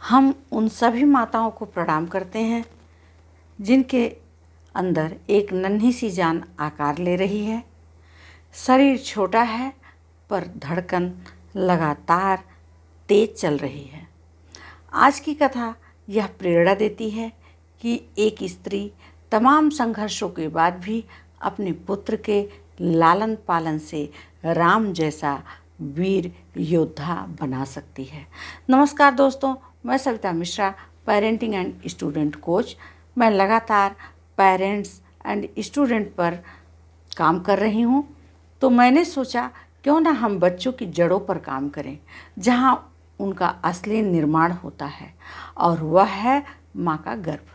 हम उन सभी माताओं को प्रणाम करते हैं जिनके अंदर एक नन्ही सी जान आकार ले रही है। शरीर छोटा है पर धड़कन लगातार तेज चल रही है। आज की कथा यह प्रेरणा देती है कि एक स्त्री तमाम संघर्षों के बाद भी अपने पुत्र के लालन पालन से राम जैसा वीर योद्धा बना सकती है। नमस्कार दोस्तों, मैं Savita Mishra, parenting and student coach. मैं लगातार पेरेंट्स एंड स्टूडेंट पर काम कर रही हूँ, तो मैंने सोचा क्यों ना हम बच्चों की जड़ों पर काम करें, जहाँ उनका असली निर्माण होता है, और वह है माँ का गर्भ।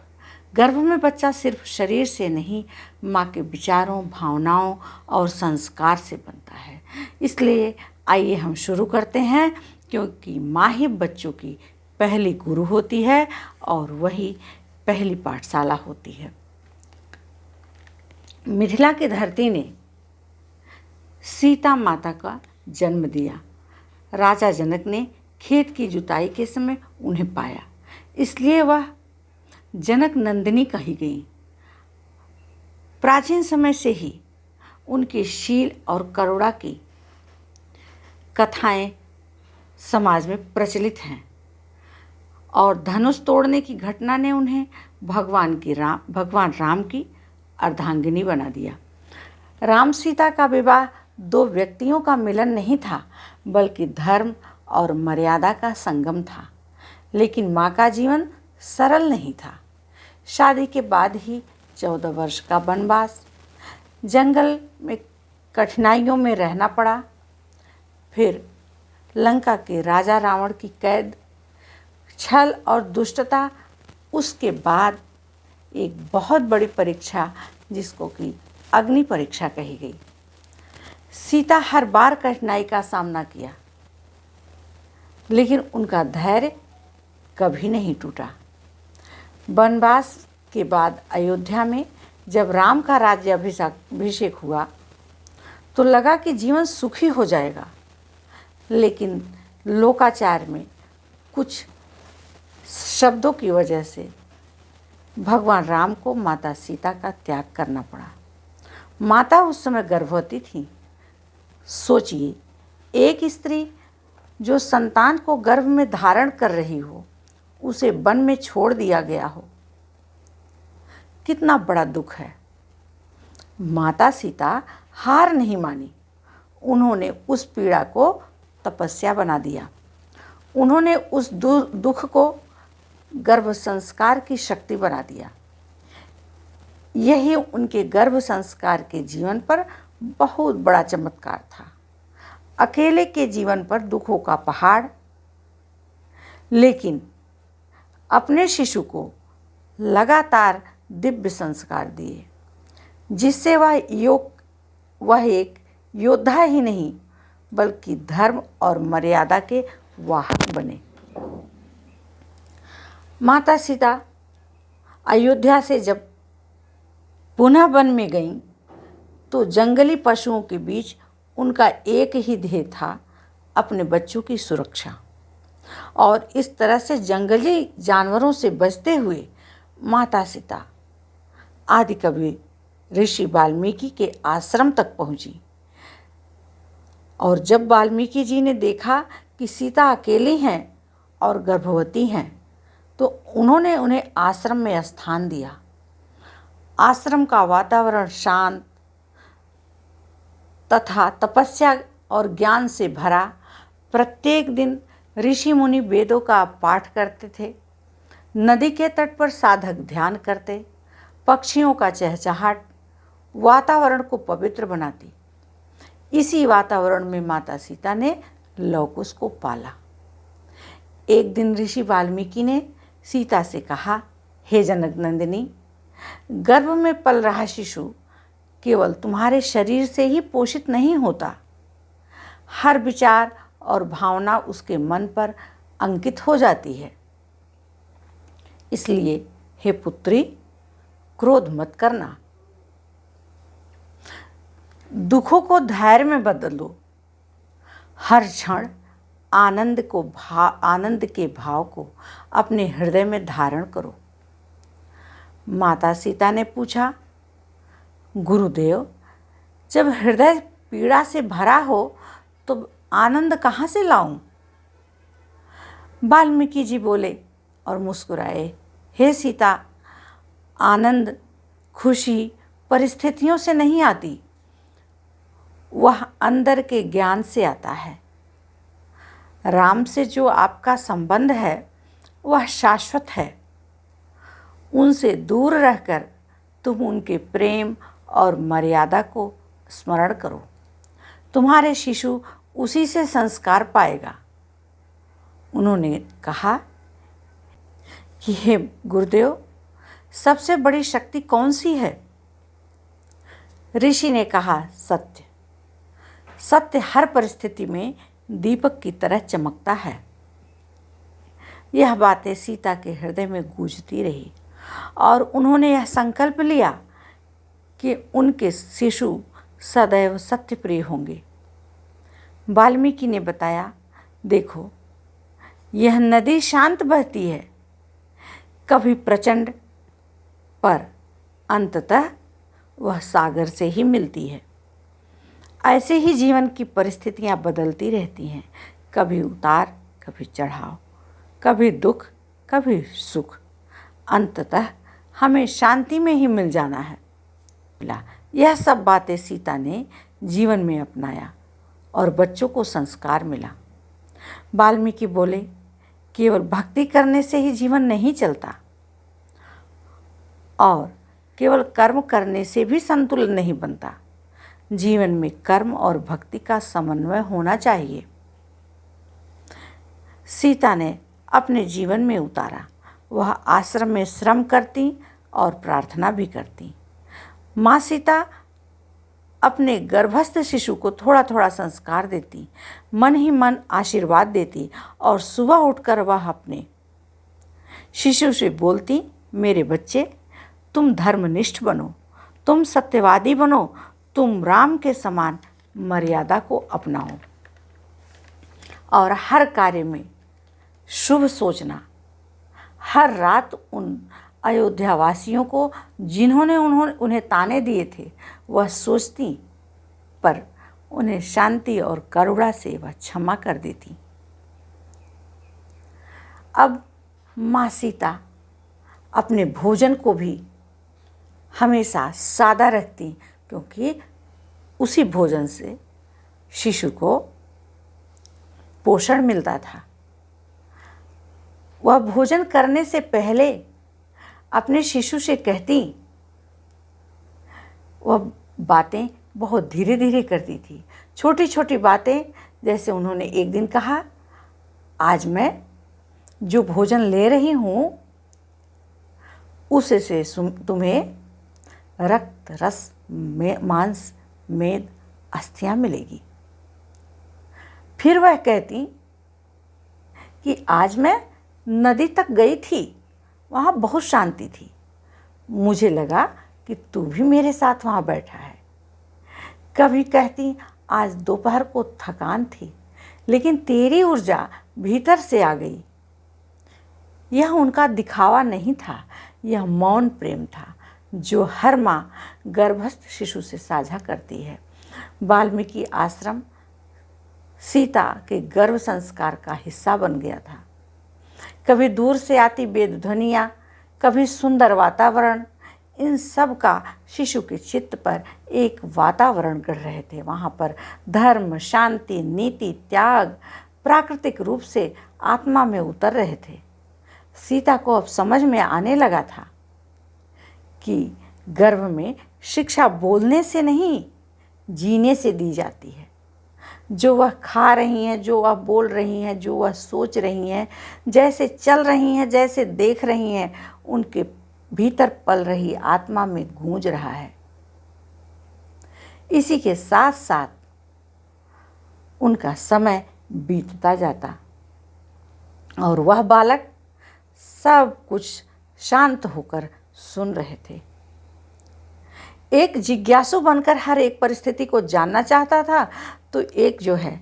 गर्भ में बच्चा सिर्फ शरीर से नहीं, माँ के विचारों, भावनाओं और संस्कार से बनता है। इसलिए आइए हम शुरू करते हैं, क्योंकि माँ ही बच्चों की पहली गुरु होती है और वही पहली पाठशाला होती है। मिथिला की धरती ने सीता माता का जन्म दिया। राजा जनक ने खेत की जुताई के समय उन्हें पाया, इसलिए वह जनक नंदिनी कही गई। प्राचीन समय से ही उनके शील और करुणा की कथाएं समाज में प्रचलित हैं, और धनुष तोड़ने की घटना ने उन्हें भगवान राम की अर्धांगिनी बना दिया। राम सीता का विवाह दो व्यक्तियों का मिलन नहीं था, बल्कि धर्म और मर्यादा का संगम था। लेकिन माँ का जीवन सरल नहीं था। शादी के बाद ही 14 वर्ष का वनवास, जंगल में कठिनाइयों में रहना पड़ा, फिर लंका के राजा रावण की कैद, छल और दुष्टता, उसके बाद एक बहुत बड़ी परीक्षा जिसको कि अग्नि परीक्षा कही गई। सीता हर बार कठिनाई का सामना किया, लेकिन उनका धैर्य कभी नहीं टूटा। वनवास के बाद अयोध्या में जब राम का राज्याभिषेक हुआ तो लगा कि जीवन सुखी हो जाएगा, लेकिन लोकाचार में कुछ शब्दों की वजह से भगवान राम को माता सीता का त्याग करना पड़ा। माता उस समय गर्भवती थी। सोचिए, एक स्त्री जो संतान को गर्भ में धारण कर रही हो, उसे वन में छोड़ दिया गया हो, कितना बड़ा दुख है। माता सीता हार नहीं मानी। उन्होंने उस पीड़ा को तपस्या बना दिया। उन्होंने उस दुख को गर्भ संस्कार की शक्ति बना दिया। यही उनके गर्भ संस्कार के जीवन पर बहुत बड़ा चमत्कार था। अकेले के जीवन पर दुखों का पहाड़, लेकिन अपने शिशु को लगातार दिव्य संस्कार दिए, जिससे वह एक योद्धा ही नहीं, बल्कि धर्म और मर्यादा के वाहक बने। माता सीता अयोध्या से जब पुनः वन में गईं, तो जंगली पशुओं के बीच उनका एक ही ध्येय था, अपने बच्चों की सुरक्षा। और इस तरह से जंगली जानवरों से बचते हुए माता सीता आदि कवि ऋषि वाल्मीकि के आश्रम तक पहुंची। और जब वाल्मीकि जी ने देखा कि सीता अकेली हैं और गर्भवती हैं, तो उन्होंने उन्हें आश्रम में स्थान दिया। आश्रम का वातावरण शांत तथा तपस्या और ज्ञान से भरा। प्रत्येक दिन ऋषि मुनि वेदों का पाठ करते थे। नदी के तट पर साधक ध्यान करते। पक्षियों का चहचहाट वातावरण को पवित्र बनाती। इसी वातावरण में माता सीता ने लव कुश को पाला। एक दिन ऋषि वाल्मीकि ने सीता से कहा, हे जनक नंदिनी, गर्भ में पल रहा शिशु केवल तुम्हारे शरीर से ही पोषित नहीं होता, हर विचार और भावना उसके मन पर अंकित हो जाती है। इसलिए हे पुत्री, क्रोध मत करना, दुखों को धैर्य में बदलो। हर क्षण आनंद के भाव को अपने हृदय में धारण करो। माता सीता ने पूछा, गुरुदेव, जब हृदय पीड़ा से भरा हो तो आनंद कहाँ से लाऊं? वाल्मीकि जी बोले और मुस्कुराए, हे सीता, आनंद, खुशी परिस्थितियों से नहीं आती, वह अंदर के ज्ञान से आता है। राम से जो आपका संबंध है वह शाश्वत है। उनसे दूर रहकर तुम उनके प्रेम और मर्यादा को स्मरण करो। तुम्हारे शिशु उसी से संस्कार पाएगा। उन्होंने कहा कि हे गुरुदेव, सबसे बड़ी शक्ति कौन सी है? ऋषि ने कहा, सत्य। सत्य हर परिस्थिति में दीपक की तरह चमकता है। यह बातें सीता के हृदय में गूंजती रही और उन्होंने यह संकल्प लिया कि उनके शिशु सदैव सत्यप्रिय होंगे। वाल्मीकि ने बताया, देखो, यह नदी शांत बहती है, कभी प्रचंड, पर अंततः वह सागर से ही मिलती है। ऐसे ही जीवन की परिस्थितियां बदलती रहती हैं, कभी उतार, कभी चढ़ाव, कभी दुख, कभी सुख। अंततः हमें शांति में ही मिल जाना है। यह सब बातें सीता ने जीवन में अपनाया और बच्चों को संस्कार मिला। वाल्मीकि बोले, केवल भक्ति करने से ही जीवन नहीं चलता और केवल कर्म करने से भी संतुलन नहीं बनता। जीवन में कर्म और भक्ति का समन्वय होना चाहिए। सीता ने अपने जीवन में उतारा। वह आश्रम में श्रम करती और प्रार्थना भी करती। माँ सीता अपने गर्भस्थ शिशु को थोड़ा थोड़ा संस्कार देती, मन ही मन आशीर्वाद देती और सुबह उठकर वह अपने शिशु से बोलती, मेरे बच्चे, तुम धर्मनिष्ठ बनो, तुम सत्यवादी बनो, तुम राम के समान मर्यादा को अपनाओ और हर कार्य में शुभ सोचना। हर रात उन अयोध्यावासियों को जिन्होंने उन्हें ताने दिए थे वह सोचती, पर उन्हें शांति और करुणा से वह क्षमा कर देती। अब माँ सीता अपने भोजन को भी हमेशा सादा रखती, क्योंकि उसी भोजन से शिशु को पोषण मिलता था। वह भोजन करने से पहले अपने शिशु से कहती, वह बातें बहुत धीरे धीरे करती थी, छोटी छोटी बातें। जैसे उन्होंने एक दिन कहा, आज मैं जो भोजन ले रही हूँ उससे तुम्हें रक्त, रस, मांस, मेद, अस्थियाँ मिलेगी। फिर वह कहती कि आज मैं नदी तक गई थी, वहाँ बहुत शांति थी, मुझे लगा कि तू भी मेरे साथ वहाँ बैठा है। कभी कहती, आज दोपहर को थकान थी, लेकिन तेरी ऊर्जा भीतर से आ गई। यह उनका दिखावा नहीं था, यह मौन प्रेम था जो हर माँ गर्भस्थ शिशु से साझा करती है। वाल्मीकि आश्रम सीता के गर्भ संस्कार का हिस्सा बन गया था। कभी दूर से आती वेद ध्वनियाँ, कभी सुंदर वातावरण, इन सब का शिशु के चित्त पर एक वातावरण गढ़ रहे थे। वहाँ पर धर्म, शांति, नीति, त्याग प्राकृतिक रूप से आत्मा में उतर रहे थे। सीता को अब समझ में आने लगा था कि गर्भ में शिक्षा बोलने से नहीं, जीने से दी जाती है। जो वह खा रही हैं, जो वह बोल रही हैं, जो वह सोच रही हैं, जैसे चल रही हैं, जैसे देख रही हैं, उनके भीतर पल रही आत्मा में गूंज रहा है। इसी के साथ साथ उनका समय बीतता जाता और वह बालक सब कुछ शांत होकर सुन रहे थे। एक जिज्ञासु बनकर हर एक परिस्थिति को जानना चाहता था, तो एक जो है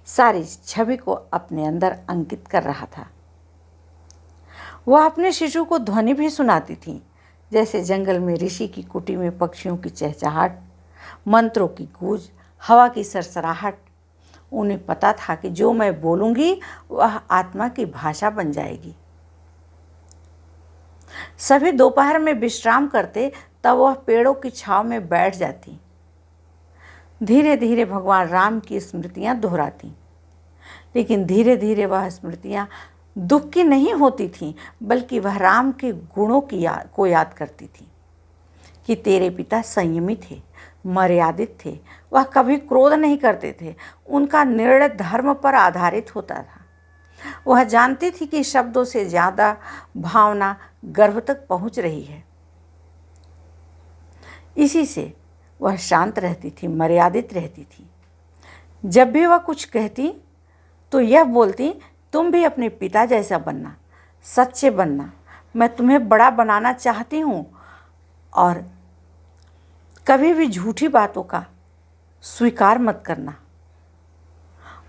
सारी छवि को अपने अंदर अंकित कर रहा था। वह अपने शिशु को ध्वनि भी सुनाती थी, जैसे जंगल में ऋषि की कुटी में पक्षियों की चहचहाट, मंत्रों की गूंज, हवा की सरसराहट। उन्हें पता था कि जो मैं बोलूँगी वह आत्मा की भाषा बन जाएगी। सभी दोपहर में विश्राम करते, तब वह पेड़ों की छांव में बैठ जाती। धीरे धीरे भगवान राम की स्मृतियाँ दोहराती, लेकिन धीरे धीरे वह स्मृतियाँ दुख की नहीं होती थीं, बल्कि वह राम के गुणों को याद करती थी कि तेरे पिता संयमी थे, मर्यादित थे, वह कभी क्रोध नहीं करते थे, उनका निर्णय धर्म पर आधारित होता था। वह जानती थी कि शब्दों से ज़्यादा भावना गर्भ तक पहुंच रही है। इसी से वह शांत रहती थी, मर्यादित रहती थी। जब भी वह कुछ कहती तो यह बोलती, तुम भी अपने पिता जैसा बनना, सच्चे बनना, मैं तुम्हें बड़ा बनाना चाहती हूँ, और कभी भी झूठी बातों का स्वीकार मत करना।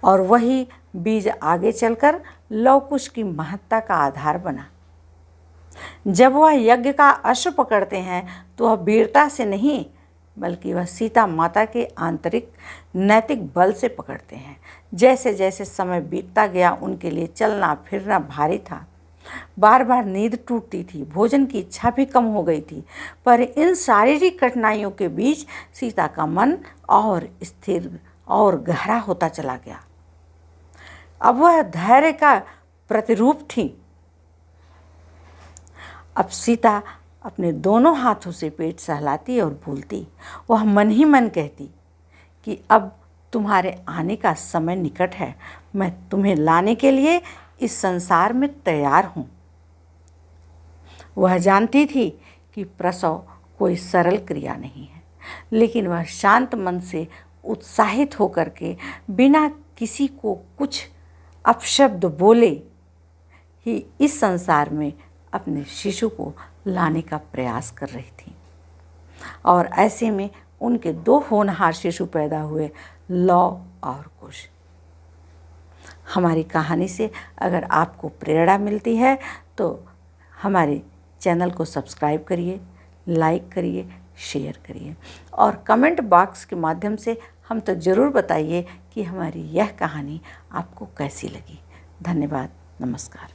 और वही बीज आगे चलकर लव कुश की महत्ता का आधार बना। जब वह यज्ञ का अश्व पकड़ते हैं तो वह वीरता से नहीं, बल्कि वह सीता माता के आंतरिक नैतिक बल से पकड़ते हैं। जैसे जैसे समय बीतता गया, उनके लिए चलना फिरना भारी था। बार बार नींद टूटती थी, भोजन की इच्छा भी कम हो गई थी, पर इन शारीरिक कठिनाइयों के बीच सीता का मन और स्थिर और गहरा होता चला गया। अब वह धैर्य का प्रतिरूप थी। अब सीता अपने दोनों हाथों से पेट सहलाती और बोलती। वह मन ही मन कहती कि अब तुम्हारे आने का समय निकट है, मैं तुम्हें लाने के लिए इस संसार में तैयार हूँ। वह जानती थी कि प्रसव कोई सरल क्रिया नहीं है, लेकिन वह शांत मन से उत्साहित होकर के बिना किसी को कुछ अपशब्द बोले ही इस संसार में अपने शिशु को लाने का प्रयास कर रही थी। और ऐसे में उनके 2 होनहार शिशु पैदा हुए, लव और कुश। हमारी कहानी से अगर आपको प्रेरणा मिलती है तो हमारे चैनल को सब्सक्राइब करिए, लाइक करिए, शेयर करिए, और कमेंट बॉक्स के माध्यम से हम तक ज़रूर बताइए कि हमारी यह कहानी आपको कैसी लगी। धन्यवाद, नमस्कार।